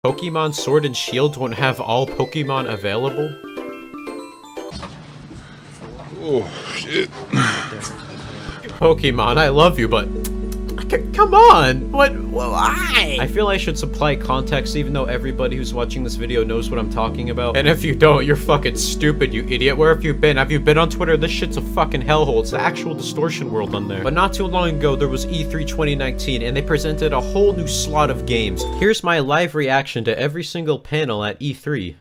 Pokemon Sword and Shield won't have all Pokemon available? Oh, shit. Pokemon, I love you, but... Come on! Why? I feel I should supply context even though everybody who's watching this video knows what I'm talking about. And if you don't, you're fucking stupid, you idiot. Where have you been? Have you been on Twitter? This shit's a fucking hellhole. It's the actual distortion world on there. But not too long ago, there was E3 2019, and they presented a whole new slot of games. Here's my live reaction to every single panel at E3.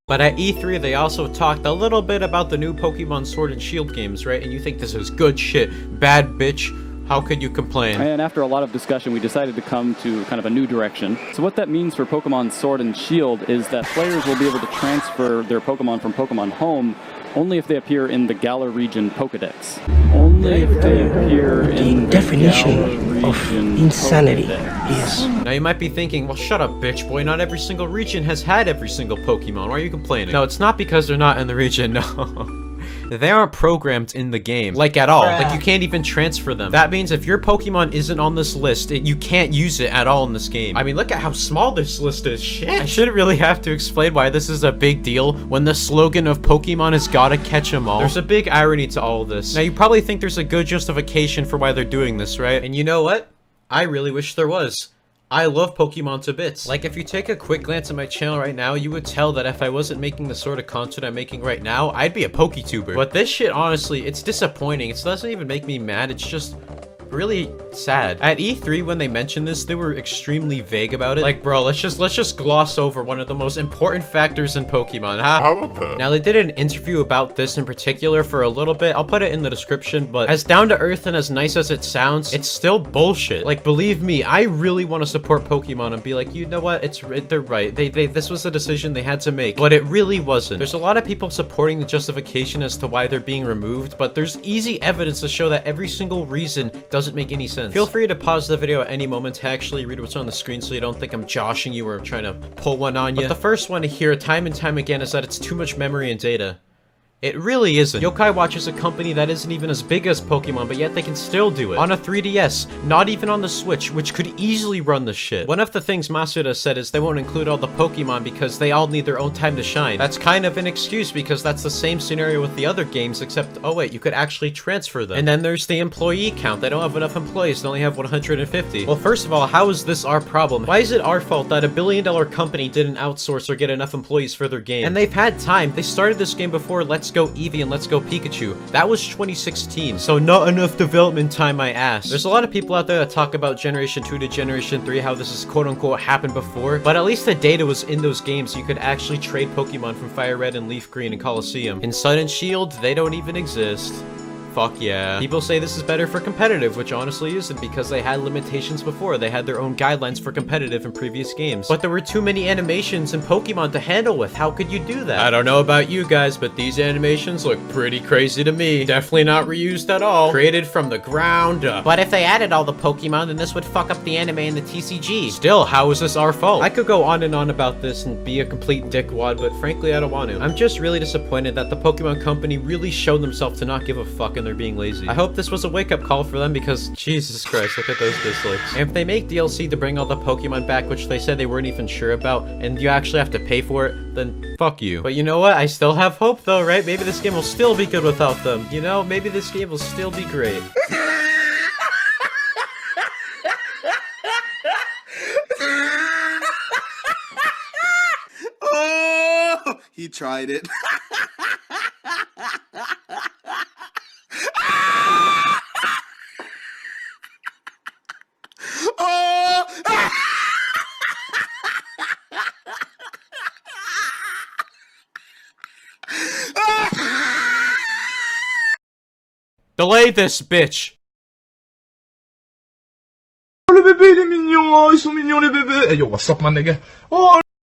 But at E3, they also talked a little bit about the new Pokemon Sword and Shield games, right? And you think this is good shit. Bad bitch. How could you complain? And after a lot of discussion, we decided to come to kind of a new direction. So what that means for Pokemon Sword and Shield is that players will be able to transfer their Pokemon from Pokemon Home only if they appear in the Galar region Pokedex. Only if they appear in the definition of insanity is... Now you might be thinking, well shut up bitch boy, not every single region has had every single Pokemon, why are you complaining? No, it's not because they're not in the region, no. They aren't programmed in the game, like at all. Like you can't even transfer them. That means if your Pokemon isn't on this list, you can't use it at all in this game. I mean, look at how small this list is. Shit. I shouldn't really have to explain why this is a big deal when the slogan of Pokemon is gotta catch 'em all. There's a big irony to all of this. Now you probably think there's a good justification for why they're doing this, right? And you know what? I really wish there was. I love Pokemon to bits. Like, if you take a quick glance at my channel right now, you would tell that if I wasn't making the sort of content I'm making right now, I'd be a PokeTuber. But this shit, honestly, it's disappointing. It doesn't even make me mad, it's just really sad. At E3, when they mentioned this, they were extremely vague about it. Like, bro, let's just gloss over one of the most important factors in Pokemon, huh? How about that? Now, they did an interview about this in particular for a little bit. I'll put it in the description, but as down to earth and as nice as it sounds, it's still bullshit. Like, believe me, I really want to support Pokemon and be like, you know what? They're right. This was a decision they had to make, but it really wasn't. There's a lot of people supporting the justification as to why they're being removed, but there's easy evidence to show that every single reason doesn't make any sense. Feel free to pause the video at any moment to actually read what's on the screen so you don't think I'm joshing you or trying to pull one on you. But the first one to hear time and time again is that it's too much memory and data. It really isn't. Yokai Watch is a company that isn't even as big as Pokemon, but yet they can still do it. On a 3DS, not even on the Switch, which could easily run the shit. One of the things Masuda said is they won't include all the Pokemon because they all need their own time to shine. That's kind of an excuse because that's the same scenario with the other games, except, oh wait, you could actually transfer them. And then there's the employee count. They don't have enough employees, they only have 150. Well, first of all, how is this our problem? Why is it our fault that a billion-dollar company didn't outsource or get enough employees for their game? And they've had time. They started this game before Let's Go Eevee and Let's Go Pikachu. That was 2016, so not enough development time, my ass. There's a lot of people out there that talk about Generation 2 to Generation 3, how this is quote-unquote happened before, but at least the data was in those games, so you could actually trade Pokemon from Fire Red and Leaf Green and Colosseum. In Sun and Shield, they don't even exist. Fuck yeah. People say this is better for competitive, which honestly isn't because they had limitations before. They had their own guidelines for competitive in previous games. But there were too many animations in Pokemon to handle with. How could you do that? I don't know about you guys, but these animations look pretty crazy to me. Definitely not reused at all. Created from the ground up. But if they added all the Pokemon, then this would fuck up the anime and the TCG. Still, how is this our fault? I could go on and on about this and be a complete dickwad, but frankly, I don't want to. I'm just really disappointed that the Pokemon Company really showed themselves to not give a fuck and they're being lazy. I hope this was a wake-up call for them because Jesus Christ, look at those dislikes. And if they make DLC to bring all the Pokemon back, which they said they weren't even sure about, and you actually have to pay for it, then fuck you. But you know what? I still have hope though, right? Maybe this game will still be good without them. You know, maybe this game will still be great. Oh, he tried it. Delay this, bitch! Oh, le bébé, il est mignon, ils sont mignons les bébés. Hey yo, what's up, my nigga? Oh.